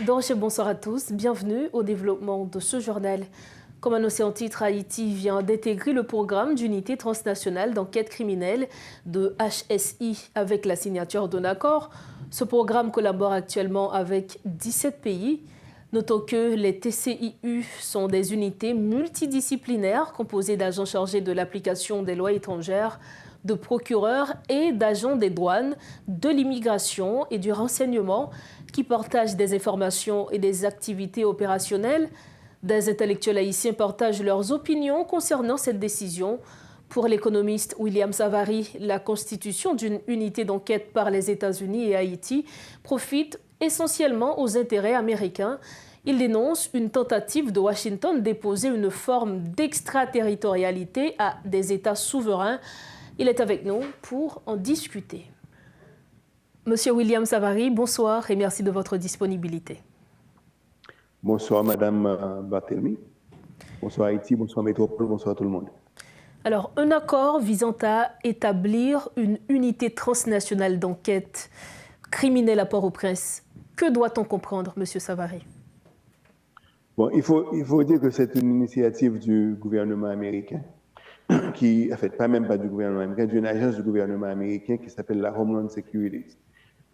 Donc, bonsoir à tous, bienvenue au développement de ce journal. Comme annoncé en titre, Haïti vient d'intégrer le programme d'unité transnationale d'enquête criminelle de HSI avec la signature d'un accord. Ce programme collabore actuellement avec 17 pays. Notons que les TCIU sont des unités multidisciplinaires composées d'agents chargés de l'application des lois étrangères, de procureurs et d'agents des douanes, de l'immigration et du renseignement qui partagent des informations et des activités opérationnelles. Des intellectuels haïtiens partagent leurs opinions concernant cette décision. Pour l'économiste William Savary, la constitution d'une unité d'enquête par les États-Unis et Haïti profite essentiellement aux intérêts américains. Il dénonce une tentative de Washington d'imposer une forme d'extraterritorialité à des États souverains. Il est avec nous pour en discuter. Monsieur William Savary, bonsoir et merci de votre disponibilité. Bonsoir Madame Barthélemy, bonsoir Haïti, bonsoir Métropole, bonsoir tout le monde. Alors, un accord visant à établir une unité transnationale d'enquête criminelle à Port-au-Prince. Que doit-on comprendre, Monsieur Savary? Bon, il faut dire que c'est une initiative du gouvernement américain, qui, en fait, pas du gouvernement américain, d'une agence du gouvernement américain qui s'appelle la Homeland Security.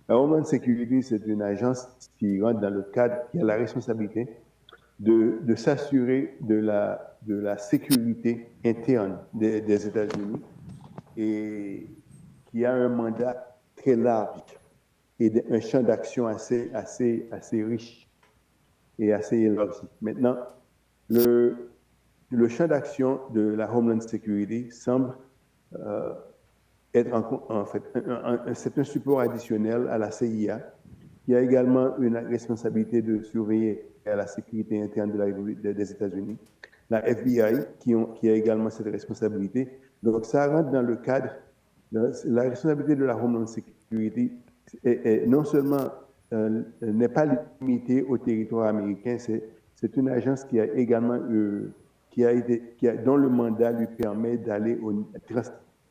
La Homeland Security, c'est une agence qui rentre dans le cadre, qui a la responsabilité de s'assurer de la sécurité interne des États-Unis et qui a un mandat très large et un champ d'action assez riche et assez élargi. Maintenant, le champ d'action de la Homeland Security semble être en fait, c'est un support additionnel à la CIA, qui a également une responsabilité de surveiller à la sécurité interne des États-Unis, la FBI, qui a également cette responsabilité. Donc, ça rentre dans le cadre, la responsabilité de la Homeland Security non seulement n'est pas limitée au territoire américain, c'est une agence qui a également, dont le mandat lui permet d'aller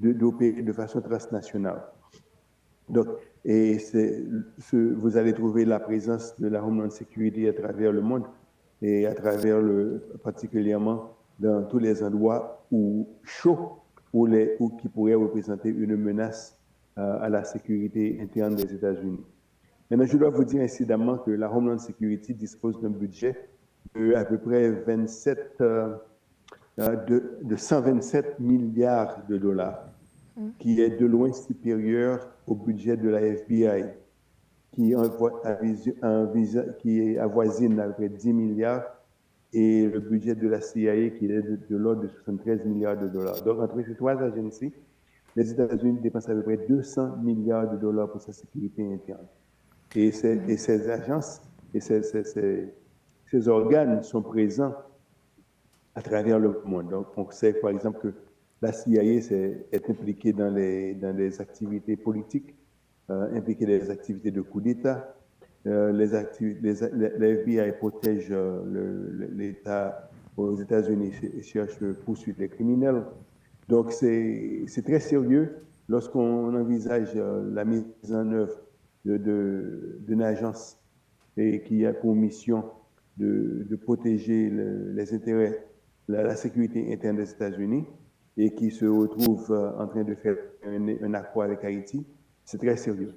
d'opérer de façon transnationale. Donc, vous allez trouver la présence de la Homeland Security à travers le monde et particulièrement dans tous les endroits chauds qui pourraient représenter une menace à la sécurité interne des États-Unis. Maintenant, je dois vous dire incidemment que la Homeland Security dispose d'un budget de à peu près 127 milliards de dollars, qui est de loin supérieur au budget de la FBI, qui avoisine à peu près 10 milliards, et le budget de la CIA qui est de l'ordre de 73 milliards de dollars. Donc, entre ces trois agences, les États-Unis dépensent à peu près 200 milliards de dollars pour sa sécurité interne. Et ces agences et ces organes sont présents à travers le monde. Donc, on sait, par exemple, que la CIA est impliquée dans les activités politiques, impliquée dans les activités de coup d'État. Les FBI protège l'État aux États-Unis et cherche à poursuivre les criminels. Donc, c'est très sérieux lorsqu'on envisage la mise en œuvre d'une agence qui a pour mission de protéger les intérêts, la sécurité interne des États-Unis et qui se retrouve en train de faire un accord avec Haïti. C'est très sérieux.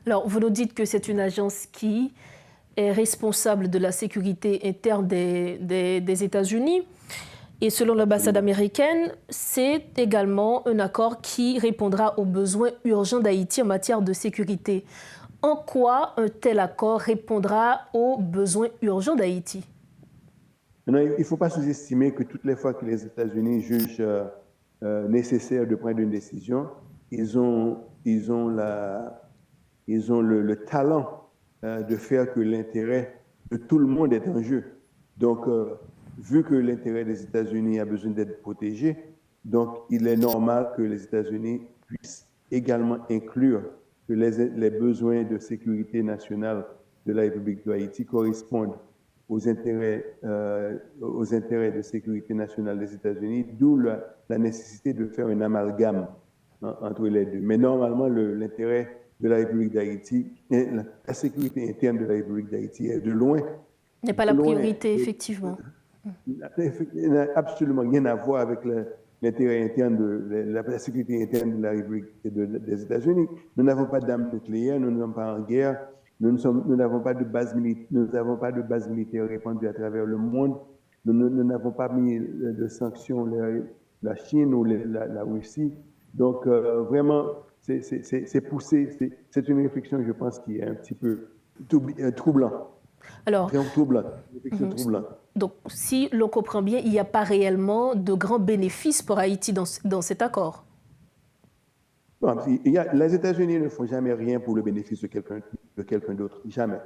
Alors, vous nous dites que c'est une agence qui est responsable de la sécurité interne des États-Unis. Et selon l'ambassade américaine, c'est également un accord qui répondra aux besoins urgents d'Haïti en matière de sécurité. En quoi un tel accord répondra aux besoins urgents d'Haïti? Il ne faut pas sous-estimer que toutes les fois que les États-Unis jugent nécessaire de prendre une décision, ils ont le talent de faire que l'intérêt de tout le monde est en jeu. Donc, vu que l'intérêt des États-Unis a besoin d'être protégé, donc il est normal que les États-Unis puissent également inclure que les besoins de sécurité nationale de la République d'Haïti correspondent aux intérêts de sécurité nationale des États-Unis, d'où la nécessité de faire un amalgame entre les deux. Mais normalement, l'intérêt de la République d'Haïti, la sécurité interne de la République d'Haïti est de loin. N'est pas la priorité, effectivement. Il n'a absolument rien à voir avec l'intérêt interne la sécurité interne de la République des États-Unis. Nous n'avons pas d'armes nucléaires, nous ne sommes pas en guerre, nous n'avons pas de base militaire répandue à travers le monde, nous n'avons pas mis de sanctions la Chine ou la Russie. Donc, vraiment, c'est poussé, c'est une réflexion, je pense, qui est un petit peu troublant. Alors, donc, si l'on comprend bien, il n'y a pas réellement de grands bénéfices pour Haïti dans cet accord. Non, les États-Unis ne font jamais rien pour le bénéfice de quelqu'un d'autre, jamais.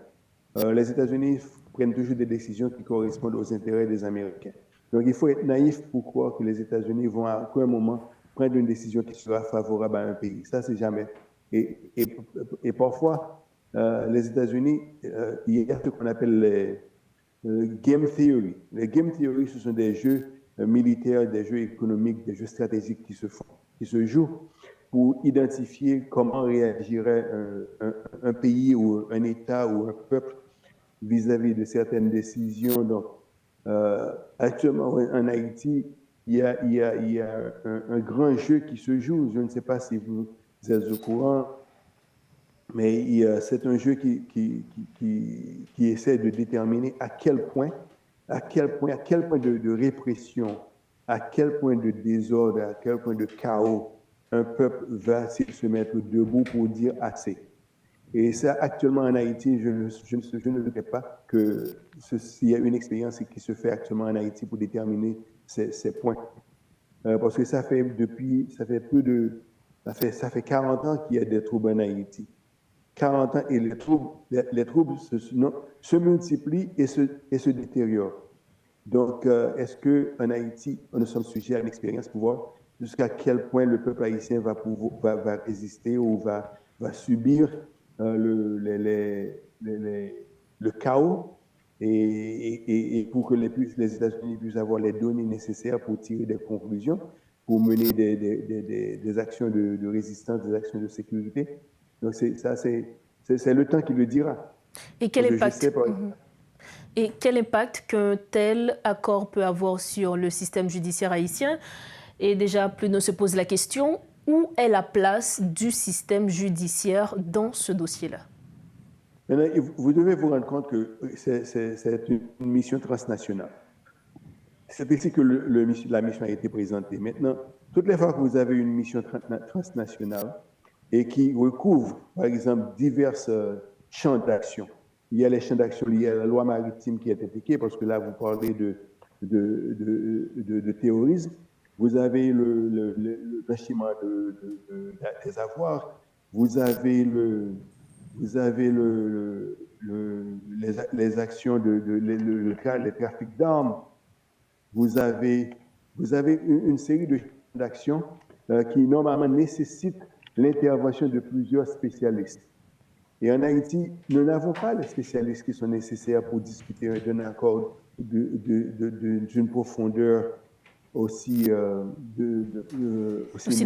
Les États-Unis prennent toujours des décisions qui correspondent aux intérêts des Américains. Donc, il faut être naïf pour croire que les États-Unis vont à un moment prendre une décision qui sera favorable à un pays. Ça, c'est jamais. Et parfois, les États-Unis, il y a ce qu'on appelle les game theory. Les game theory, ce sont des jeux militaires, des jeux économiques, des jeux stratégiques qui se jouent pour identifier comment réagirait un pays ou un État ou un peuple vis-à-vis de certaines décisions. Donc, actuellement, en Haïti, il y a un grand jeu qui se joue. Je ne sais pas si vous êtes au courant, mais c'est un jeu qui essaie de déterminer à quel point de répression, à quel point de désordre, à quel point de chaos un peuple va se mettre debout pour dire assez. Et ça, actuellement en Haïti, je ne regrette pas qu'il y a une expérience qui se fait actuellement en Haïti pour déterminer ces points. Parce que ça fait 40 ans qu'il y a des troubles en Haïti. 40 ans et les troubles se multiplient et se détériorent. Donc, est-ce qu'en Haïti, nous sommes sujets à une expérience pour voir jusqu'à quel point le peuple haïtien va résister ou va subir le chaos et pour que les États-Unis puissent avoir les données nécessaires pour tirer des conclusions, pour mener des actions de résistance, des actions de sécurité. Donc, c'est le temps qui le dira. Et quel impact qu'un tel accord peut avoir sur le système judiciaire haïtien? Et déjà, Pluno se pose la question, où est la place du système judiciaire dans ce dossier-là? Maintenant, vous devez vous rendre compte que c'est une mission transnationale. C'est ici que la mission a été présentée. Maintenant, toutes les fois que vous avez une mission transnationale et qui recouvre, par exemple, divers champs d'action, il y a les champs d'action liés à la loi maritime qui est impliquée, parce que là, vous parlez de terrorisme. Vous avez le blanchiment des avoirs, vous avez les actions les trafics d'armes, vous avez une série d'actions qui normalement nécessitent l'intervention de plusieurs spécialistes. Et en Haïti, nous n'avons pas les spécialistes qui sont nécessaires pour discuter d'un accord d'une profondeur aussi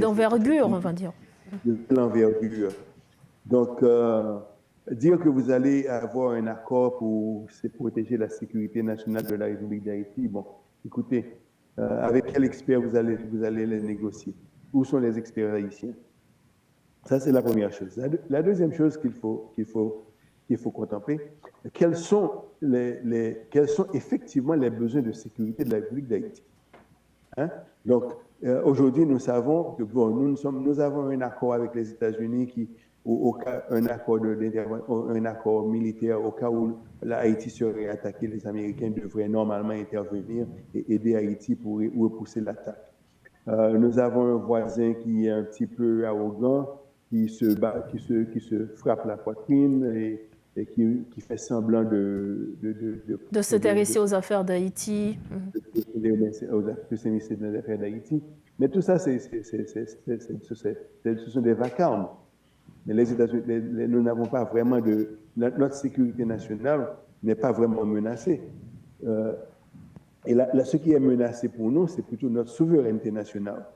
d'envergure, on va dire. De l'envergure. Donc, dire que vous allez avoir un accord pour protéger la sécurité nationale de la République d'Haïti, bon, écoutez, avec quel expert vous allez les négocier? Où sont les experts haïtiens? Ça, c'est la première chose. La deuxième chose qu'il faut contempler, quels sont effectivement les besoins de sécurité de la République d'Haïti? Hein? Donc, aujourd'hui, nous savons que nous avons un accord avec les États-Unis un accord militaire au cas où Haïti serait attaqué, les Américains devraient normalement intervenir et aider Haïti pour repousser l'attaque. Nous avons un voisin qui est un petit peu arrogant, qui se frappe la poitrine et qui fait semblant de s'intéresser aux affaires d'Haïti. De s'intéresser aux affaires d'Haïti. Mais tout ça, ce sont des vacarmes. Mais les États-Unis, nous n'avons pas vraiment notre sécurité nationale n'est pas vraiment menacée. Et ce qui est menacé pour nous, c'est plutôt notre souveraineté nationale.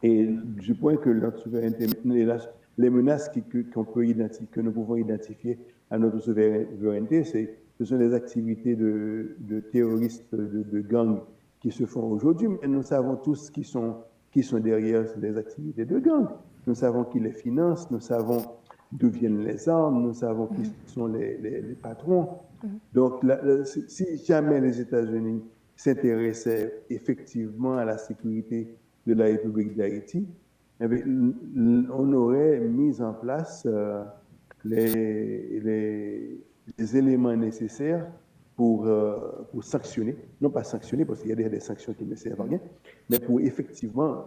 Et du point que notre souveraineté, les menaces que nous pouvons identifier à notre souveraineté, ce sont les activités de terroristes, de gangs qui se font aujourd'hui, mais nous savons tous qui sont derrière les activités de gangs. Nous savons qui les financent, nous savons d'où viennent les armes, nous savons qui sont les patrons. Donc, si jamais les États-Unis s'intéressaient effectivement à la sécurité de la République d'Haïti, eh bien, on aurait mis en place les éléments nécessaires pour sanctionner, non pas sanctionner parce qu'il y a des sanctions qui ne servent à rien, mais pour effectivement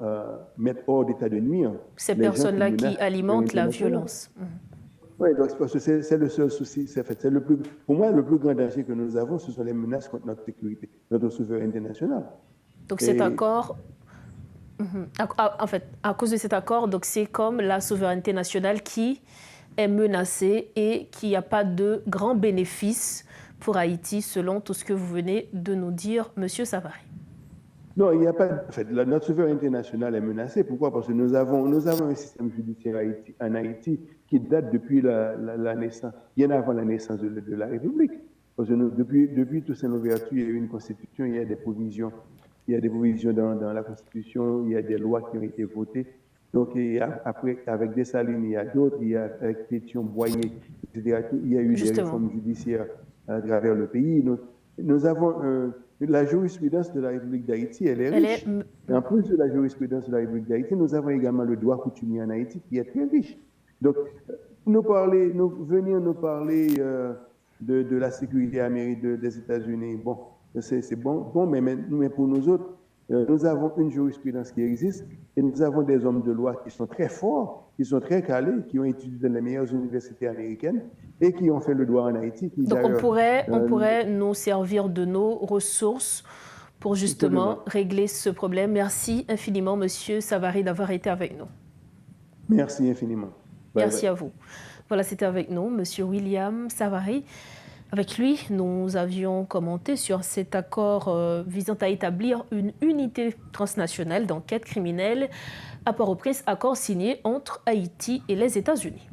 mettre hors d'état de nuire ces personnes-là qui alimentent la violence. Oui, donc parce que c'est le seul souci, pour moi, le plus grand danger que nous avons, ce sont les menaces contre notre sécurité, notre souveraineté nationale. Donc cet accord, en fait, à cause de cet accord, donc c'est comme la souveraineté nationale qui est menacée et qu'il n'y a pas de grands bénéfices pour Haïti, selon tout ce que vous venez de nous dire, M. Savary. Non, il n'y a pas. En fait, notre souveraineté nationale est menacée. Pourquoi? Parce que nous avons un système judiciaire en Haïti qui date depuis la naissance, bien avant la naissance de la République. Parce que depuis Toussaint Louverture, il y a eu une constitution, il y a des provisions. Il y a des provisions dans la constitution, il y a des lois qui ont été votées. Donc, après, avec Dessalines, il y a d'autres, il y a avec Pétion, Boyer, etc. Il y a eu des réformes judiciaires à travers le pays. Nous avons la jurisprudence de la République d'Haïti, elle est riche. Et en plus de la jurisprudence de la République d'Haïti, nous avons également le droit coutumier en Haïti qui est très riche. Donc, venir nous parler de la sécurité des États-Unis, bon, c'est bon, mais pour nous autres, nous avons une jurisprudence qui existe et nous avons des hommes de loi qui sont très forts, qui sont très calés, qui ont étudié dans les meilleures universités américaines et qui ont fait le droit en Haïti. Donc on pourrait nous servir de nos ressources pour justement régler ce problème. Merci infiniment, Monsieur Savary, d'avoir été avec nous. Merci infiniment. Merci à vous. Voilà, c'était avec nous, Monsieur William Savary. Avec lui, nous avions commenté sur cet accord visant à établir une unité transnationale d'enquête criminelle à Port-au-Prince, accord signé entre Haïti et les États-Unis.